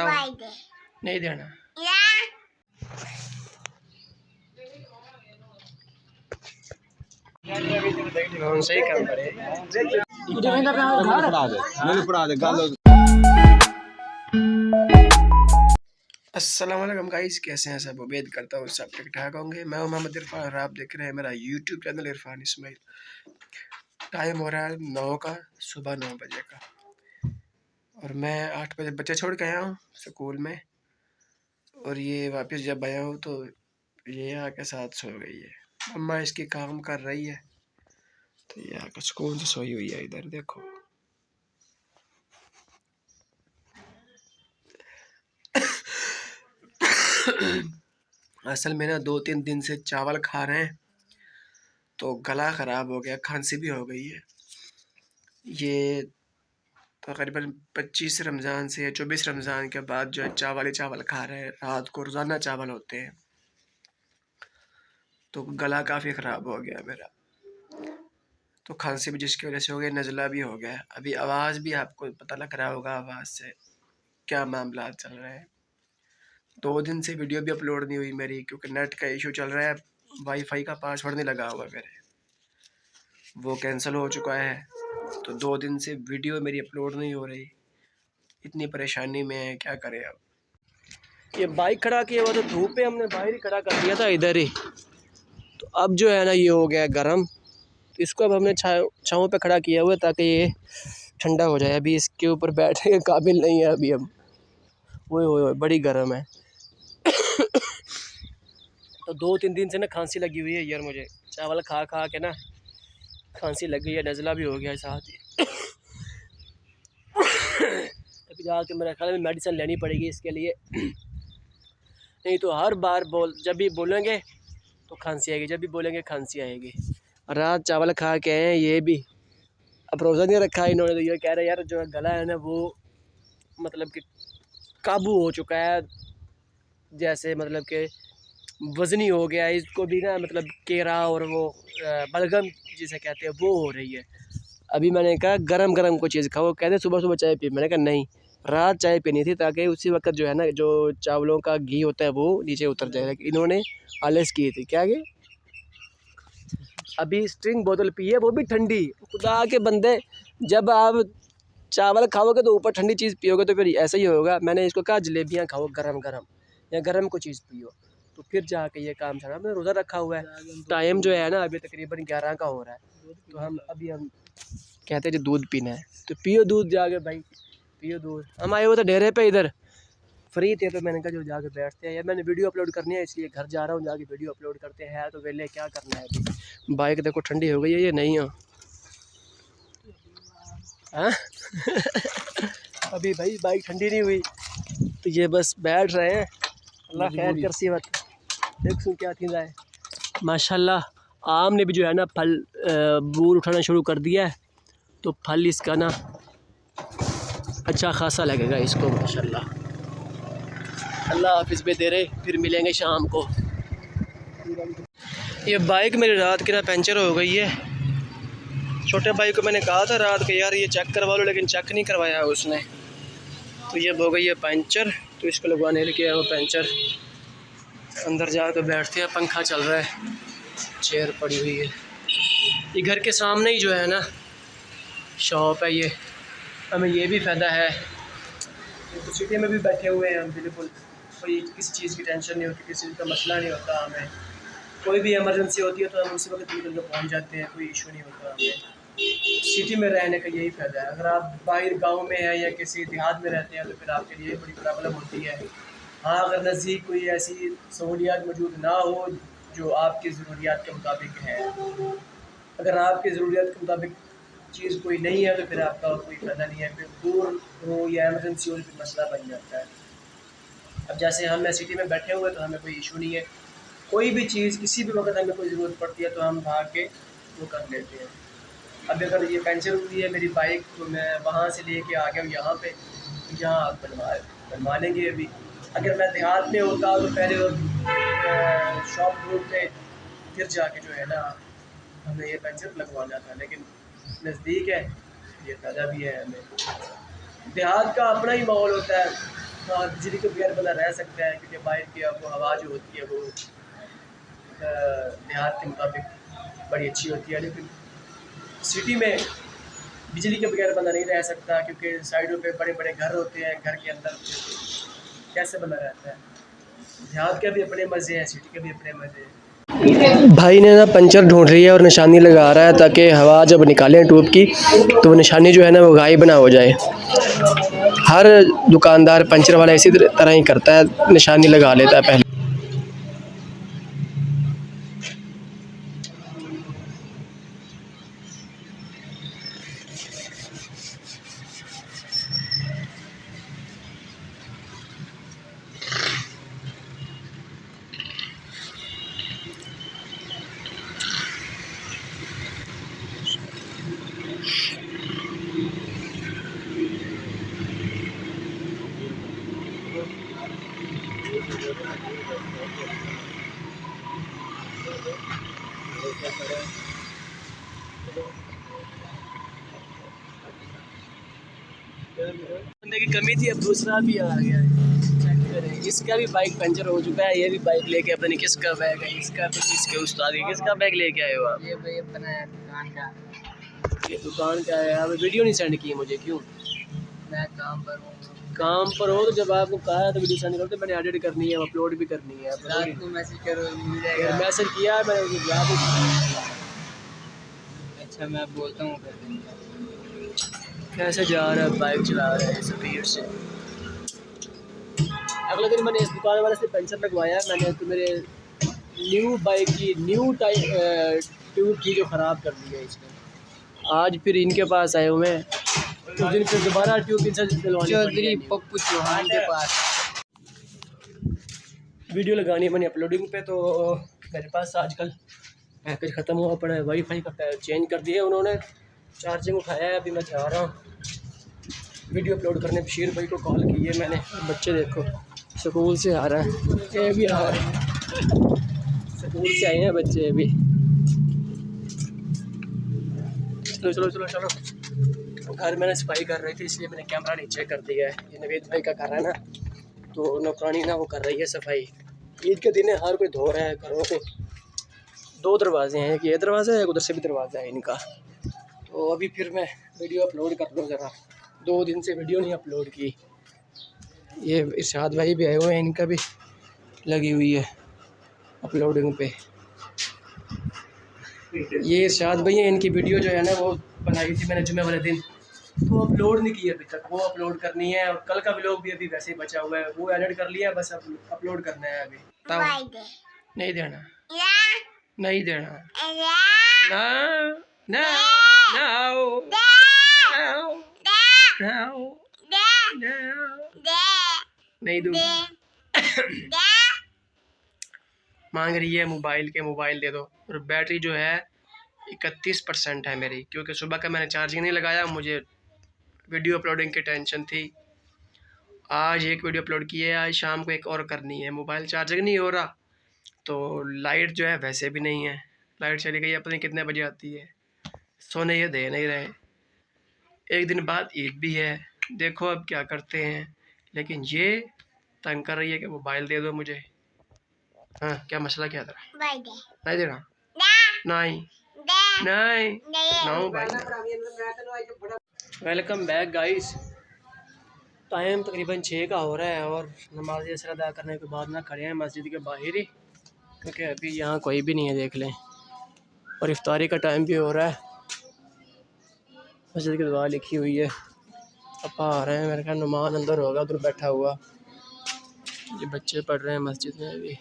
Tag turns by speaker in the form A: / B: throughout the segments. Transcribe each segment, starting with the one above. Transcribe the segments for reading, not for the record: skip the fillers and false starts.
A: बताओ। नहीं देना। सही काम करे। अस्सलाम वालेकुम गाइस, कैसे हैं सब? उम्मीद करता हूँ सब ठीक ठाक होंगे। मैं हूं मोहम्मद इरफान और आप देख रहे हैं मेरा YouTube channel Irfan Ismail. Time हो रहा है 9 का, सुबह 9 बजे का, और मैं 8 बजे बच्चे छोड़ के आया हूँ स्कूल में। और ये वापस जब आया हूँ तो ये आके साथ सो गई है। अम्मा इसकी काम कर रही है तो ये आके सुकून से सोई हुई है। इधर देखो। असल में ना 2-3 दिन से चावल खा रहे हैं तो गला ख़राब हो गया, खांसी भी हो गई है। ये तकरीबन 25 रमज़ान से या 24 रमज़ान के बाद जो है चावल ही चावल खा रहे हैं। रात को रोज़ाना चावल होते हैं तो गला काफ़ी ख़राब हो गया मेरा। तो खांसी भी जिसकी वजह से हो गई, नज़ला भी हो गया। अभी आवाज़ भी आपको पता लग रहा होगा आवाज़ से क्या मामला चल रहे हैं। 2 दिन से वीडियो भी अपलोड नहीं हुई मेरी, क्योंकि नेट का इशू चल रहा है। वाईफाई का पासवर्ड नहीं लगा हुआ मेरे, वो कैंसिल हो चुका है। तो 2 दिन से वीडियो मेरी अपलोड नहीं हो रही। इतनी परेशानी में है, क्या करें अब। ये बाइक खड़ा किया हुआ तो धूप पे हमने बाहर ही खड़ा कर दिया था इधर ही। तो अब जो है ना ये हो गया गर्म, तो इसको अब हमने छाँव पे खड़ा किया हुआ है ताकि ये ठंडा हो जाए। अभी इसके ऊपर बैठने के काबिल नहीं है अभी हम। वो बड़ी गर्म है। तो 2-3 दिन से ना खांसी लगी हुई है यार मुझे। चावल खा खा के ना खांसी लग गई है, नज़ला भी हो गया है साथ ही। अभी जाके मेरे ख्याल में मेडिसिन लेनी पड़ेगी इसके लिए। नहीं तो हर बार जब भी बोलेंगे तो खांसी आएगी, जब भी बोलेंगे खांसी आएगी। रात चावल खा के आए हैं ये भी। अब रोज़ा नहीं रखा इन्होंने, तो ये कह रहे यार जो गला है ना वो मतलब कि काबू हो चुका है, जैसे मतलब कि वज़नी हो गया है। इसको भी ना मतलब केरा और वो बलगम जिसे कहते हैं वो हो रही है। अभी मैंने कहा गरम गरम कोई चीज़ खाओ, कहते सुबह सुबह चाय पी। मैंने कहा नहीं, रात चाय पीनी थी ताकि उसी वक्त जो है ना जो चावलों का घी होता है वो नीचे उतर जाए। लेकिन इन्होंने आलस की थी। क्या कि अभी स्ट्रिंग बोतल पी है, वो भी ठंडी। खुदा के बंदे, जब आप चावल खाओगे तो ऊपर ठंडी चीज़ पियोगे तो फिर ऐसा ही होगा। मैंने इसको कहा जलेबियाँ खाओ गरम गरम या गरम कोई चीज़ पियो, तो फिर जाके ये काम चला। मैंने रोज़ा रखा हुआ है। टाइम जो है ना अभी तकरीबन 11 का हो रहा है। तो हम कहते हैं जो दूध पीना है तो पियो दूध, जाके भाई पियो दूध। हम आए हुए थे डेरे पे, इधर फ्री थे तो मैंने कहा जो जाके बैठते हैं यार। मैंने वीडियो अपलोड करनी है इसलिए घर जा रहा हूँ, जाके वीडियो अपलोड करते हैं। तो वेले क्या करना है अभी। बाइक देखो ठंडी हो गई है, ये नहीं हो हाँ। अभी भाई बाइक ठंडी नहीं हुई तो ये बस बैठ रहे हैं। अल्लाह खैर कर सी बात। देख सुन क्या थी जाए। माशाल्लाह आम ने भी जो है ना फल बूर उठाना शुरू कर दिया है। तो फल इसका ना अच्छा खासा लगेगा इसको माशाल्लाह। अल्लाह हाफिज़ पे दे रहे, फिर मिलेंगे शाम को। ये बाइक मेरी रात की ना पंचर हो गई है। छोटे भाई को मैंने कहा था रात के यार ये चेक करवा लो, लेकिन चेक नहीं करवाया उसने। तो ये हो गई है पंचर, तो इसको लगवाने लेके आया वो पंचर। अंदर जाकर बैठते हैं, पंखा चल रहा है, चेयर पड़ी हुई है। ये घर के सामने ही जो है ना शॉप है, ये हमें ये भी फ़ायदा है। तो सिटी में भी बैठे हुए हैं हम, बिल्कुल कोई किसी चीज़ की टेंशन नहीं होती, किसी चीज़ का मसला नहीं होता। हमें कोई भी इमरजेंसी होती है तो हम उसी वक्त निकल कर पहुँच जाते हैं, कोई इशू नहीं होता हमें। सिटी में रहने का यही फ़ायदा है। अगर आप बाहर गांव में हैं या किसी देहात में रहते हैं तो फिर आपके लिए बड़ी प्रॉब्लम होती है। हाँ, अगर नज़दीक कोई ऐसी सहूलियात मौजूद ना हो जो आपकी ज़रूरियात के मुताबिक है, अगर आपकी ज़रूरियात के मुताबिक चीज़ कोई नहीं है तो फिर आपका कोई फ़ायदा नहीं है। फिर दूर हो या एमरजेंसी हो तो फिर मसला बन जाता है। अब जैसे हम सिटी में बैठे हुए तो हमें कोई इशू नहीं है। कोई भी चीज़ किसी भी वक्त हमें कोई ज़रूरत पड़ती है तो हम भाग के वो कर लेते हैं। अब अगर ये पंचर हुई है मेरी बाइक तो मैं वहाँ से लेके आ गया हूँ यहाँ पे, यहाँ बनवा लेंगे अभी। अगर मैं देहात में होता तो पहले शॉप ढूंढते, फिर जाके जो है ना हमें ये पंचर लगवाना था। लेकिन नज़दीक है, ये फ़ायदा भी है हमें। देहात का अपना ही माहौल होता है, और बिजली के बगैर बंदा रह सकता है, क्योंकि बाहर की आपको हवा जो होती है वो देहात के मुताबिक बड़ी अच्छी होती है, लेकिन सिटी में बिजली के बगैर बंदा नहीं रह सकता, क्योंकि साइडों पे बड़े बड़े घर होते हैं, घर के अंदर कैसे बंदा रहता है। देहात के भी अपने मज़े हैं, सिटी के भी अपने मज़े हैं। भाई ने ना पंचर ढूंढ रही है और निशानी लगा रहा है, ताकि हवा जब निकालें ट्यूब की तो वो निशानी जो है ना वो गायब ना हो जाए। हर दुकानदार पंचर वाला इसी तरह ही करता है, निशानी लगा लेता है पहले। बंदे की कमी थी, अब दूसरा भी आ गया है। इसका भी बाइक पंचर हो चुका है, ये भी बाइक लेके अपने किसका बैग है, इसका तो इसके उस्ताद है। किसका बैग लेके आए हो आप? ये भाई अपना दुकान का। ये दुकान का है। आप वीडियो नहीं सेंड की मुझे, क्यों? मैं काम पर हूँ। काम पर हो तो जब आपको कहा है तो वीडियो सेंड करो, तो मैंने एडिट करनी है, अपलोड भी करनी है। रात को मैसेज करो, मिल जाएगा। मैसेज किया मैंने, उसे जवाब दिया। अच्छा मैं बोलता हूँ कैसे जा रहा है, बाइक चला रहा है स्पीड से। अगले दिन मैंने इस दुकान वाले से पंचर लगवाया मैंने, तो मेरे न्यू बाइक की न्यू ट्यूब थी जो ख़राब कर दी है इसने। आज फिर इनके पास आए हुए हैं, उस दिन फिर दोबारा ट्यूब इनसे दिलवानी चौधरी पप्पू चौहान के पास। वीडियो लगानी है मैंने अपलोडिंग पे, तो मेरे पास आजकल पैकेज ख़त्म हुआ पड़ा है। वाईफाई का चेंज कर दिया उन्होंने, चार्जिंग उठाया है। अभी मैं जा रहा हूँ वीडियो अपलोड करने। बशीर भाई को कॉल की है मैंने। बच्चे देखो स्कूल से आ रहा है, ये भी आ रहे हैं, स्कूल से आए हैं बच्चे अभी। चलो चलो चलो चलो। घर मैंने सफाई कर रही थी, इसलिए मैंने कैमरा नीचे कर दिया है। ये नवेद भाई का घर है ना, तो नौकरानी ना वो कर रही है सफाई। ईद के दिन हर कोई धो रहा है घरों को। दो दरवाजे हैं, एक ये दरवाज़ा है, एक उधर से भी दरवाज़ा है इनका। तो अभी फिर मैं वीडियो अपलोड कर दूँ ज़रा, 2 दिन से वीडियो नहीं अपलोड की। ये इरशाद भाई भी आए हुए हैं, इनका भी लगी हुई है अपलोडिंग पे। ये इरशाद भाई हैं, इनकी वीडियो जो है ना वो बनाई थी मैंने जुमे वाले दिन, तो अपलोड नहीं की अभी तक। वो अपलोड करनी है, और कल का व्लॉग भी अभी वैसे ही बचा हुआ है, वो एडिट कर लिया, बस अब अपलोड करना है अभी। नहीं देना, नहीं देना, ना ना नहीं दूँगा। मांग रही है मोबाइल के, मोबाइल दे दो। और बैटरी जो है 31% है मेरी, क्योंकि सुबह का मैंने चार्जिंग नहीं लगाया, मुझे वीडियो अपलोडिंग की टेंशन थी। आज एक वीडियो अपलोड की है, आज शाम को एक और करनी है। मोबाइल चार्जिंग नहीं हो रहा, तो लाइट जो है वैसे भी नहीं है। लाइट चली गई, पता नहीं कितने बजे आती है। सोने ये दे नहीं रहे। एक दिन बाद ईद भी है, देखो अब क्या करते हैं। लेकिन ये तंग कर रही है कि मोबाइल दे दो मुझे। हाँ क्या मसला क्या था? नहीं देना, नहीं नहीं नो भाई। Welcome back guys. टाइम तकरीबन 6 का हो रहा है, और नमाज असर अदा करने के बाद ना खड़े हैं मस्जिद के बाहर ही, क्योंकि अभी यहाँ कोई भी नहीं है, देख लें। और इफ्तारी का टाइम भी हो रहा है। मस्जिद की दुआ लिखी हुई है। पापा आ रहे हैं, मेरे ख्याल नुमान अंदर होगा, उधर बैठा हुआ। ये बच्चे पढ़ रहे हैं मस्जिद में अभी।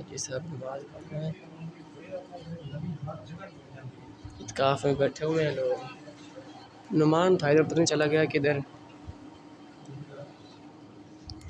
A: जी सब नमाज पढ़ रहे हैं, इत्काफ में बैठे हुए हैं लोग। नुमान था इधर, पता नहीं चला गया किधर।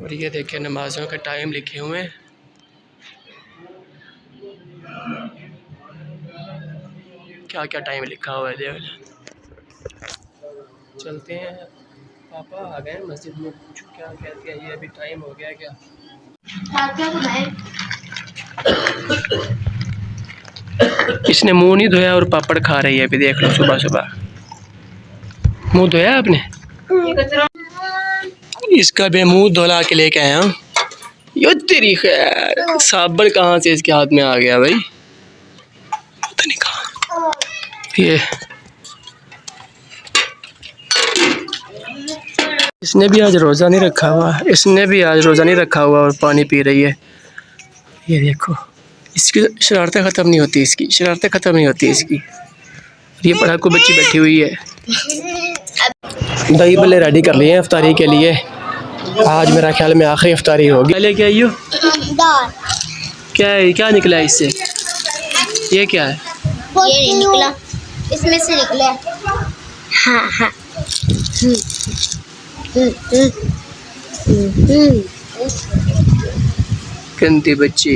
A: और ये देखिए नमाज़ों के टाइम लिखे हुए हैं। क्या क्या टाइम लिखा हुआ है, देख। चलते हैं पापा आ गए मस्जिद में, पूछो क्या कहते हैं, ये अभी टाइम हो गया क्या? इसने मुंह नहीं धोया और पापड़ खा रही है अभी, देख लो सुबह सुबह। मुंह धोया आपने? इसका भी मुंह धुला के लेके आया हूँ। यो तेरी खैर, साबुन कहाँ से इसके हाथ में आ गया भाई, पता नहीं कहाँ। ये इसने भी आज रोज़ा नहीं रखा हुआ, इसने भी आज रोज़ा नहीं रखा हुआ और पानी पी रही है। ये देखो, इसकी शरारतें ख़त्म नहीं होती, इसकी शरारतें ख़त्म नहीं होती इसकी। ये पढ़ाकू बच्ची बैठी हुई है। दही भल्ले रेडी कर लिए हैं इफ्तारी के लिए। आज मेरा ख्याल में आखिरी इफ्तारी होगी। पहले क्या आइयो, क्या है, क्या निकला है इससे? ये क्या है?
B: ये नहीं निकला, इसमें से निकला। हाँ हाँ।
A: गंदी बच्ची।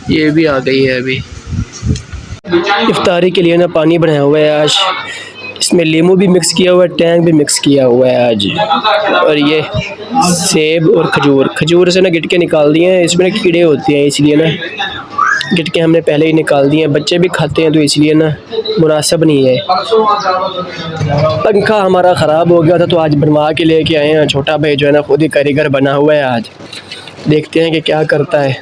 A: ये भी आ गई है अभी। इफ्तारी के लिए ना पानी बनाया हुआ है आज, इसमें लीमू भी मिक्स किया हुआ है, टैंग भी मिक्स किया हुआ है आज। और ये सेब और खजूर, खजूर से ना गिटके निकाल दिए हैं, इसमें ना कीड़े होते हैं इसलिए ना गिटके हमने पहले ही निकाल दिए हैं। बच्चे भी खाते हैं तो इसलिए ना मुनासिब नहीं है। पंखा हमारा ख़राब हो गया था तो आज बनवा के लेके आए हैं। छोटा भाई जो है ना खुद ही कारीगर बना हुआ है आज, देखते हैं कि क्या करता है।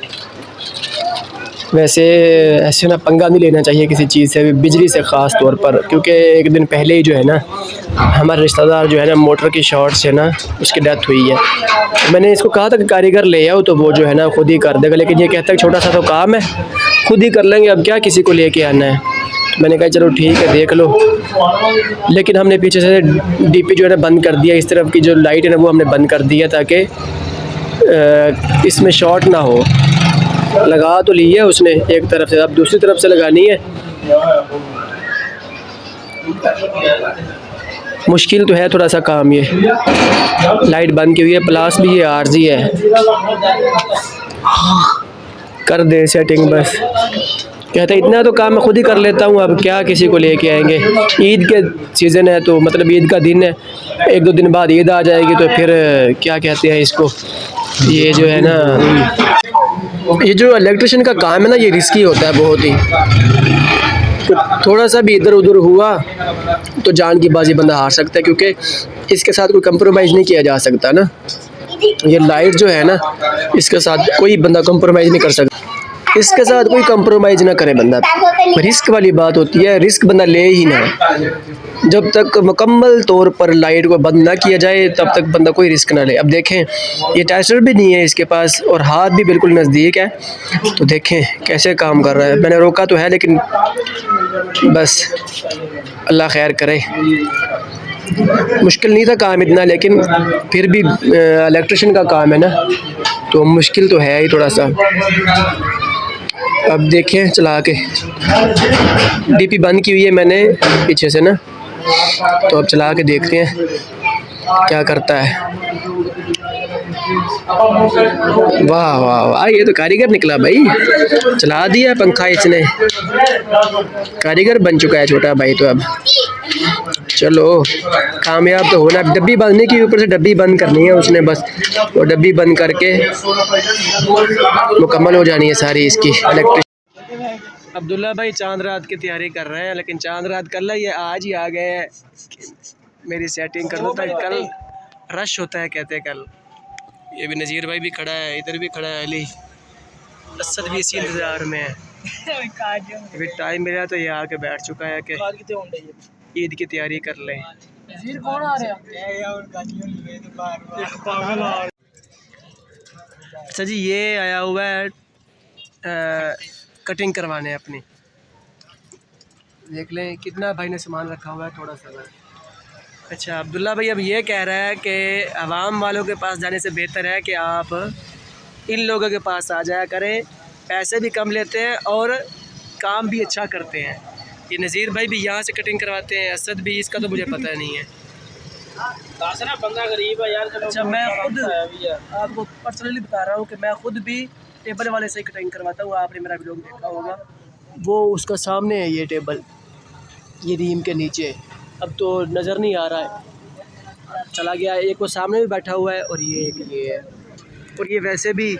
A: वैसे ऐसे ना पंगा नहीं लेना चाहिए किसी चीज़ से, बिजली से ख़ास तौर पर, क्योंकि एक दिन पहले ही जो है ना हमारे रिश्तेदार जो है ना मोटर की शॉर्ट से ना उसकी डेथ हुई है। मैंने इसको कहा था कि कारीगर ले आओ तो वो जो है ना खुद ही कर देगा, लेकिन ये कहता है छोटा सा तो काम है, खुद ही कर लेंगे, अब क्या किसी को लेके आना है। तो मैंने कहा चलो ठीक है देख लो, लेकिन हमने पीछे से डीपी जो है ना बंद कर दिया, इस तरफ की जो लाइट है ना वो हमने बंद कर दिया ताकि इसमें शॉर्ट ना हो। लगा तो ली है उसने एक तरफ से, अब दूसरी तरफ से लगानी है। मुश्किल तो है थोड़ा सा काम, ये लाइट बंद की हुई है, प्लस भी ये आरजी है। कर दे सेटिंग बस, कहता है इतना तो काम मैं खुद ही कर लेता हूँ, अब क्या किसी को लेके आएंगे। ईद के सीज़न है तो मतलब ईद का दिन है, एक दो दिन बाद ईद आ जाएगी तो फिर क्या कहते हैं इसको, ये जो है ना ये जो इलेक्ट्रिशियन का काम है ना ये रिस्की होता है बहुत ही। तो थोड़ा सा भी इधर उधर हुआ तो जान की बाजी बंदा हार सकता है, क्योंकि इसके साथ कोई कंप्रोमाइज़ नहीं किया जा सकता ना। ये लाइट जो है ना इसके साथ कोई बंदा कंप्रोमाइज़ नहीं कर सकता, इसके साथ कोई कंप्रोमाइज़ ना करे बंदा। रिस्क वाली बात होती है, रिस्क बंदा ले ही ना। जब तक मुकम्मल तौर पर लाइट को बंद ना किया जाए तब तक बंदा कोई रिस्क ना ले। अब देखें ये टेस्टर भी नहीं है इसके पास और हाथ भी बिल्कुल नज़दीक है, तो देखें कैसे काम कर रहा है। मैंने रोका तो है लेकिन बस अल्लाह खैर करे। मुश्किल नहीं था काम इतना, लेकिन फिर भी इलेक्ट्रिशियन का काम है ना तो मुश्किल तो है ही थोड़ा सा। अब देखें चला के, डीपी बंद की हुई है मैंने पीछे से ना, तो अब चला के देखते हैं क्या करता है। वाह वाह वाह, ये तो कारीगर निकला भाई, चला दिया पंखा इसने, कारीगर बन चुका है छोटा भाई। तो अब चलो कामयाब तो होना। डब्बी बंद के ऊपर से डब्बी बंद करनी है उसने बस, वो डब्बी बंद करके मुकम्मल हो जानी है सारी इसकी इलेक्ट्रिक। अब्दुल्ला भाई चांद रात की तैयारी कर रहे हैं, लेकिन चांद रात कल है, ये आज ही आ गए हैं। मेरी सेटिंग कर दो ताकि कल रश होता है कहते हैं कल। ये भी नज़ीर भाई भी खड़ा है, इधर भी खड़ा है अली, असद भी इसी इंतज़ार में है। अभी टाइम मिला तो ये आके बैठ चुका है कि ईद की तैयारी कर लें। कौन आ रहा है? अच्छा जी, ये आया हुआ है कटिंग करवाने अपनी, देख लें कितना भाई ने सामान रखा हुआ है थोड़ा सा। अच्छा अब्दुल्ला भाई अब ये कह रहा है कि आवाम वालों के पास जाने से बेहतर है कि आप इन लोगों के पास आ जाया करें, पैसे भी कम लेते हैं और काम भी अच्छा करते हैं। ये नज़ीर भाई भी यहाँ से कटिंग करवाते हैं, असद भी, इसका तो मुझे पता नहीं है। बंदा गरीब है यार। अच्छा मैं खुद आपको पर्सनली बता रहा हूँ कि मैं खुद भी टेबल वाले से कटिंग करवाता हूँ, आपने मेरा वीडियो देखा होगा। वो उसका सामने है ये टेबल, ये रीम के नीचे। अब तो नज़र नहीं आ रहा है, चला गया। एक वो सामने भी बैठा हुआ है और ये एक ये है। और ये वैसे भी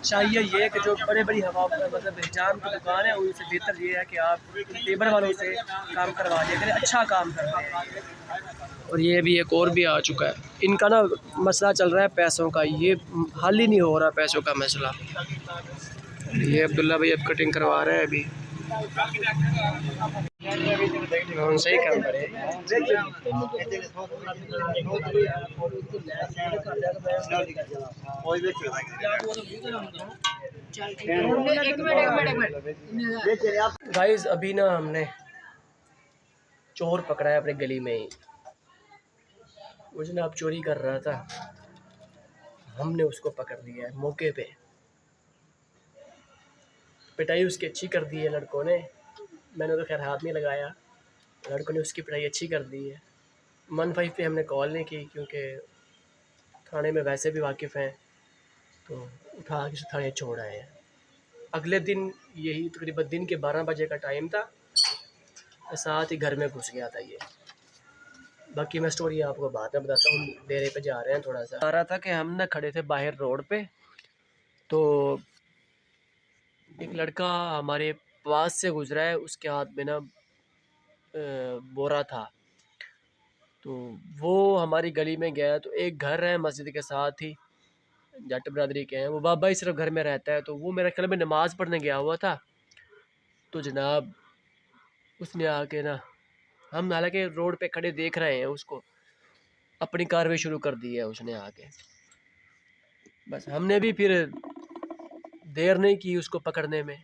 A: चाहिए ये कि जो बड़े बड़ी हवा मतलब हिजाम की दुकान है उनसे बेहतर ये है कि आप टेबल वालों से काम करवा लिया करें, अच्छा काम करते हैं। और ये भी एक और भी आ चुका है। इनका ना मसला चल रहा है पैसों का, ये हल ही नहीं हो रहा पैसों का मसला। ये अब्दुल्ला भाई अब कटिंग करवा रहे हैं अभी। सही काम करे। गाइस अभी ना हमने चोर पकड़ा है अपने गली में ही। वो जनाब चोरी कर रहा था, हमने उसको पकड़ लिया है मौके पे। पिटाई उसकी अच्छी कर दी है लड़कों ने, मैंने तो खैर हाथ नहीं लगाया, लड़कों ने उसकी पिटाई अच्छी कर दी है। 15 पे हमने कॉल नहीं की क्योंकि थाने में वैसे भी वाकिफ़ हैं, तो उठा के थाने छोड़ आए हैं। अगले दिन यही तकरीबन दिन के 12 बजे का टाइम था, साथ ही घर में घुस गया था ये। बाकी मैं स्टोरी आपको बाद में बताता हूँ, डेरे पे जा रहे हैं। थोड़ा सा आ रहा था कि हम ना खड़े थे बाहर रोड पे, तो एक लड़का हमारे पास से गुजरा है, उसके हाथ में ना बोरा था। तो वो हमारी गली में गया, तो एक घर है मस्जिद के साथ ही, जट बरदरी के हैं, वो बाबा ही सिर्फ घर में रहता है। तो वो मेरे ख्याल में नमाज़ पढ़ने गया हुआ था, तो जनाब उसने आके ना, हम हालांकि रोड पे खड़े देख रहे हैं उसको, अपनी कार्रवाई शुरू कर दी है उसने आके। बस हमने भी फिर देर नहीं की उसको पकड़ने में,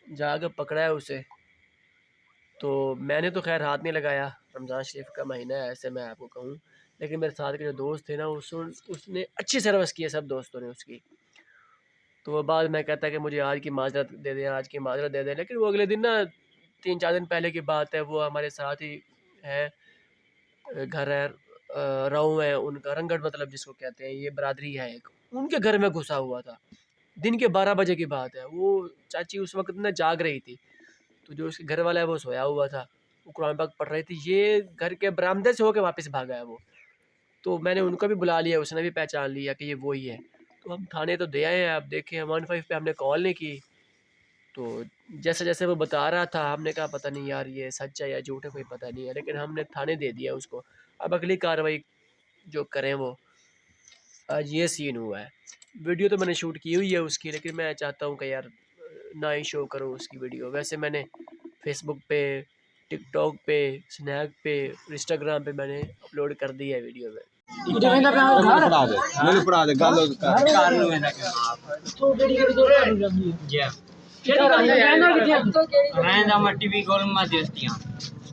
A: जाकर पकड़ा है उसे। तो मैंने तो खैर हाथ नहीं लगाया, रमज़ान शरीफ का महीना है ऐसे मैं आपको कहूँ, लेकिन मेरे साथ के जो दोस्त थे ना उसने अच्छी सर्विस की है, सब दोस्तों ने उसकी। तो वो बाद में कहता है कि मुझे आज की माजरत दे दें, आज की माजरत दे दें। लेकिन वो अगले दिन ना 3-4 दिन पहले की बात है, वो हमारे साथ ही है, घर है राऊ है उनका, रंगढ़ मतलब जिसको कहते हैं, ये बरादरी है एक, उनके घर में घुसा हुआ था। दिन के 12 बजे की बात है। वो चाची उस वक्त ना जाग रही थी, तो जो उसके घर वाला है वो सोया हुआ था, वो कुरान पाक पढ़ रही थी। ये घर के बरामदे से होकर वापस भागा है वो। तो मैंने उनको भी बुला लिया, उसने भी पहचान लिया कि ये वही है। तो हम थाने तो दे आए हैं। आप देखें 15 पे हमने कॉल नहीं की, तो जैसे जैसे वो बता रहा था हमने कहा पता नहीं यार ये सच है या झूठ है, कोई पता नहीं है, लेकिन हमने थाने दे दिया उसको। अब अगली कार्रवाई जो करें वो। आज ये सीन हुआ है। वीडियो तो मैंने शूट की हुई है उसकी, लेकिन मैं चाहता हूँ कि यार ना ही शो करूँ उसकी वीडियो। वैसे मैंने फेसबुक पे, टिकटॉक पे, स्नैप पे, इंस्टाग्राम पे मैंने अपलोड कर दी है वीडियो में।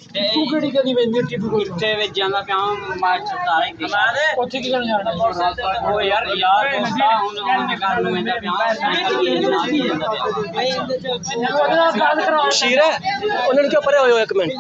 C: तू केड़ी गली वेंदी टिपू को इत्थे वे जांदा पे हम मार सारे कोठी की जाना ओ यार दोस्ता हुन घर नु वेंदा पे
A: शीर है उन्होंने क्या परे हो एक मिनट।